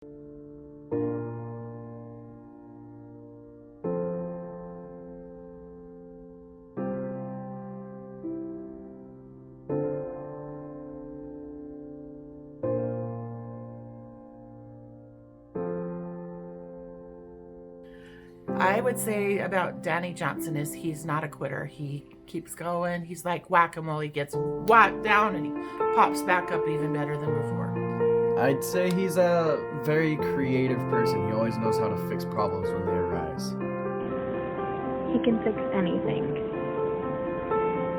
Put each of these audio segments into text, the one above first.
I would say about Danny Johnson is he's not a quitter. He keeps going. He's like whack-a-mole. He gets whacked down and he pops back up even better than before. I'd say he's a very creative person. He always knows how to fix problems when they arise. He can fix anything.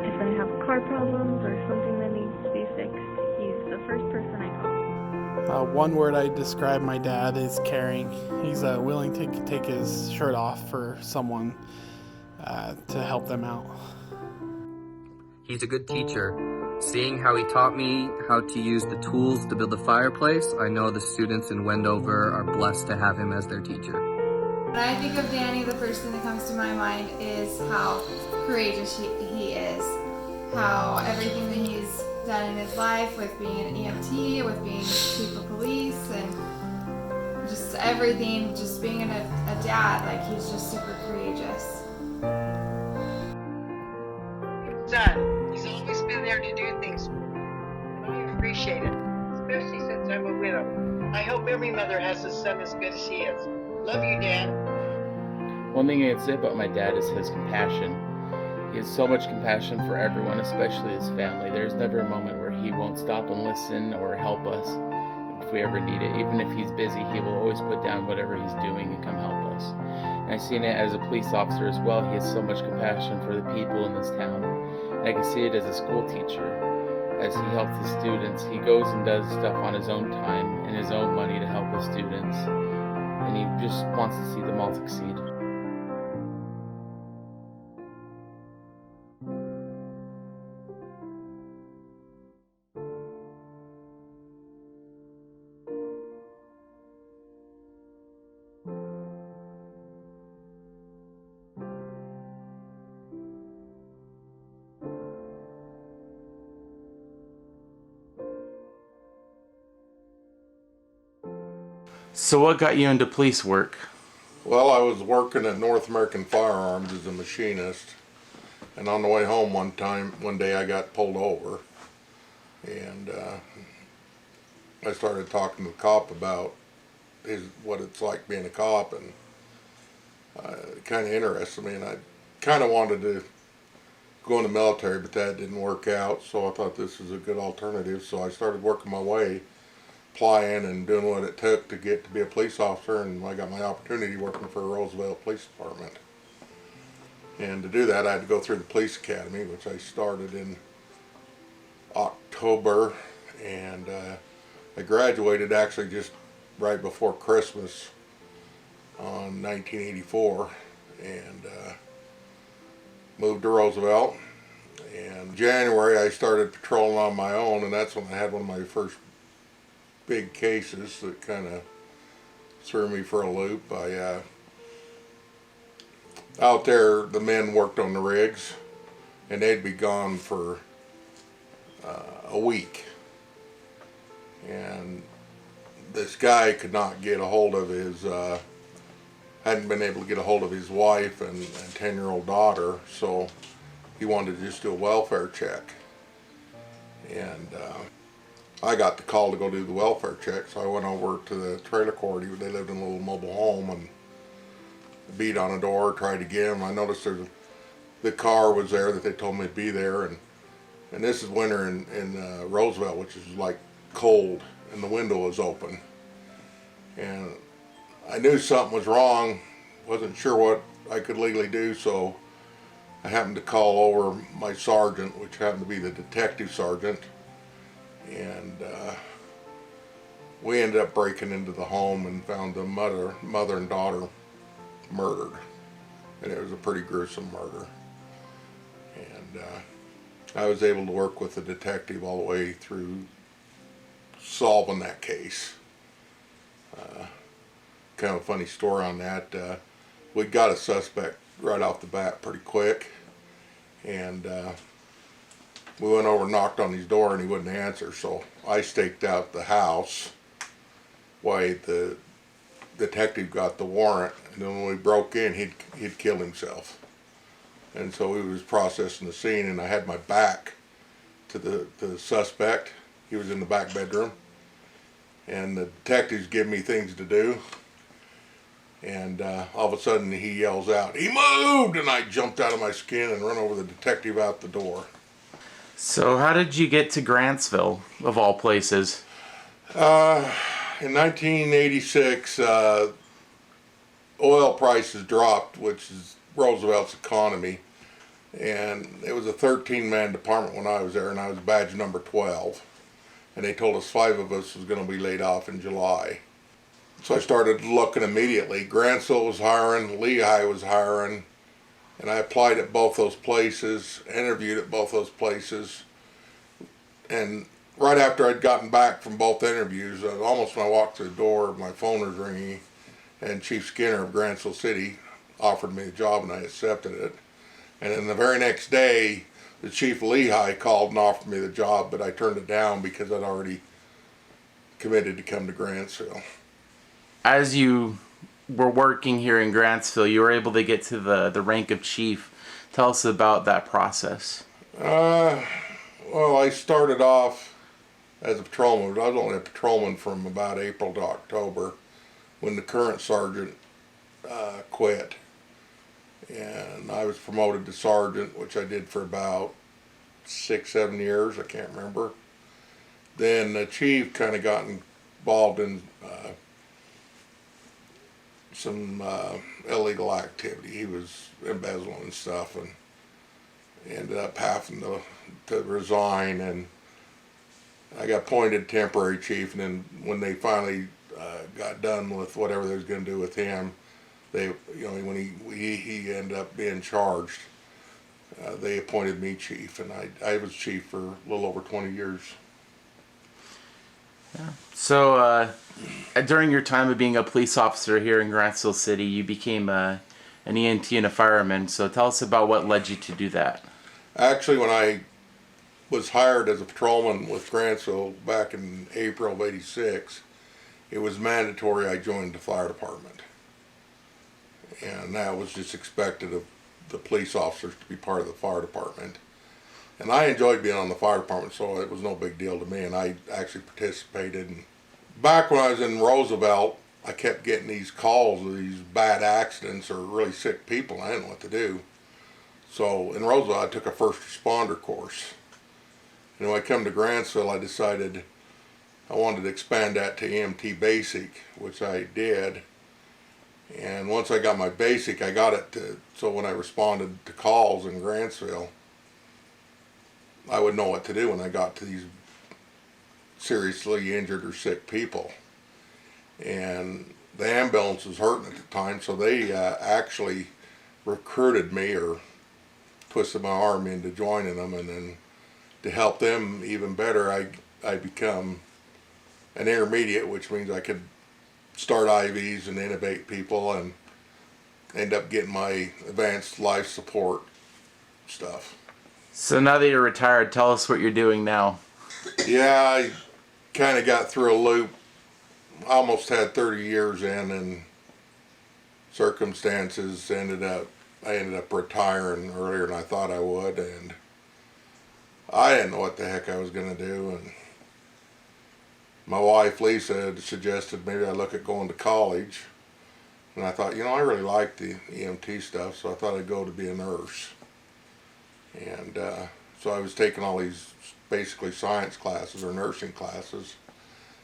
If I have car problems or something that needs to be fixed, he's the first person I call. One word I describe my dad is caring. He's willing to take his shirt off for someone to help them out. He's a good teacher. Seeing how he taught me how to use the tools to build a fireplace, I know the students in Wendover are blessed to have him as their teacher. When I think of Danny, the first thing that comes to my mind is how courageous he is. How everything that he's done in his life with being an EMT, with being chief of police, and just everything, just being a dad, like he's just super courageous. Son, he's always been there to do things for me, and I appreciate it, especially since I'm a widow. I hope every mother has a son as good as he is. Love you, Dad. One thing I can say about my dad is his compassion. He has so much compassion for everyone, especially his family. There's never a moment where he won't stop and listen or help us if we ever need it. Even if he's busy, he will always put down whatever he's doing and come help us. And I've seen it as a police officer as well. He has so much compassion for the people in this town. And I can see it as a school teacher. As he helps the students, he goes and does stuff on his own time and his own money to help the students. And he just wants to see them all succeed. So what got you into police work? Well, I was working at North American Firearms as a machinist, and on the way home one day I got pulled over, and I started talking to the cop about what it's like being a cop, and it kind of interested me, and I kind of wanted to go in the military, but that didn't work out, so I thought this was a good alternative, so I started working my way, applying and doing what it took to get to be a police officer, and I got my opportunity working for Roosevelt Police Department. And to do that, I had to go through the police academy, which I started in October, and I graduated actually just right before Christmas on 1984, and moved to Roosevelt. And in January I started patrolling on my own, and that's when I had one of my first big cases that kind of threw me for a loop. Out there, the men worked on the rigs, and they'd be gone for a week, and this guy could not get a hold of his hadn't been able to get a hold of his wife and 10-year-old daughter, so he wanted to just do a welfare check. And I got the call to go do the welfare check, so I went over to the trailer court. They lived in a little mobile home, and beat on the door, tried to get him. I noticed the car was there that they told me to be there, and this is winter in Roosevelt, which is like cold, and the window was open. And I knew something was wrong, wasn't sure what I could legally do, so I happened to call over my sergeant, which happened to be the detective sergeant, and we ended up breaking into the home and found the mother and daughter murdered, and it was a pretty gruesome murder. And I was able to work with the detective all the way through solving that case. Kind of a funny story on that. We got a suspect right off the bat pretty quick, and we went over and knocked on his door, and he wouldn't answer, so I staked out the house why the detective got the warrant, and then when we broke in, he'd killed himself. And so he was processing the scene, and I had my back to the suspect. He was in the back bedroom, and the detectives give me things to do, and all of a sudden he yells out, "He moved!" And I jumped out of my skin and run over the detective out the door. So how did you get to Grantsville, of all places? In 1986, oil prices dropped, which is Roosevelt's economy, and it was a 13-man department when I was there, and I was badge number 12, and they told us 5 of us was going to be laid off in July. So I started looking immediately. Grantsville was hiring, Lehigh was hiring, and I applied at both those places, interviewed at both those places, and right after I'd gotten back from both interviews, almost when I walked through the door, my phone was ringing, and Chief Skinner of Grantsville City offered me a job, and I accepted it. And then the very next day, the chief of Lehigh called and offered me the job, but I turned it down because I'd already committed to come to Grantsville. As you were working here in Grantsville, you were able to get to the rank of chief. Tell us about that process. Well, I started off as a patrolman, but I was only a patrolman from about April to October when the current sergeant quit. And I was promoted to sergeant, which I did for about 6-7 years, I can't remember. Then the chief kind of got involved in some illegal activity. He was embezzling stuff, and ended up having to resign, and I got appointed temporary chief. And then when they finally got done with whatever they was going to do with him, they, when he ended up being charged, they appointed me chief, and I was chief for a little over 20 years. Yeah. So during your time of being a police officer here in Grantsville City, you became an EMT and a fireman. So tell us about what led you to do that. Actually, when I was hired as a patrolman with Grantsville back in April of '86, it was mandatory I joined the fire department. And that was just expected of the police officers to be part of the fire department. And I enjoyed being on the fire department, so it was no big deal to me, and I actually participated. And back when I was in Roosevelt, I kept getting these calls of these bad accidents or really sick people, and I didn't know what to do. So in Roosevelt, I took a first responder course. And when I come to Grantsville, I decided I wanted to expand that to EMT basic, which I did. And once I got my basic, I got it so when I responded to calls in Grantsville, I would know what to do when I got to these seriously injured or sick people. And the ambulance was hurting at the time, so they actually recruited me or twisted my arm into joining them, and then to help them even better, I become an intermediate, which means I could start IVs and intubate people and end up getting my advanced life support stuff. So now that you're retired, tell us what you're doing now. Yeah, I kind of got through a loop. Almost had 30 years in, and circumstances I ended up retiring earlier than I thought I would, and I didn't know what the heck I was going to do. And my wife Lisa suggested maybe I look at going to college, and I thought, I really like the EMT stuff, so I thought I'd go to be a nurse. And so I was taking all these basically science classes or nursing classes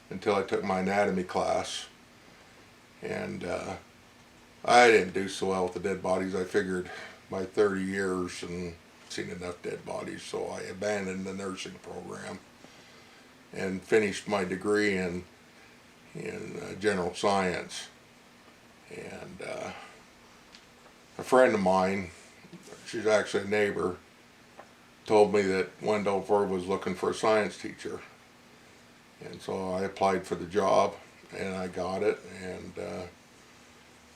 until I took my anatomy class, and I didn't do so well with the dead bodies. I figured by 30 years and seen enough dead bodies, so I abandoned the nursing program and finished my degree in general science. And a friend of mine, she's actually a neighbor, told me that Wendover was looking for a science teacher. And so I applied for the job, and I got it, and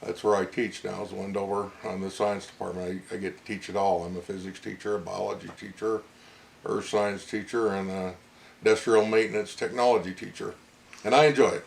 that's where I teach now, is Wendover. I'm the science department. I get to teach it all. I'm a physics teacher, a biology teacher, earth science teacher, and a industrial maintenance technology teacher. And I enjoy it.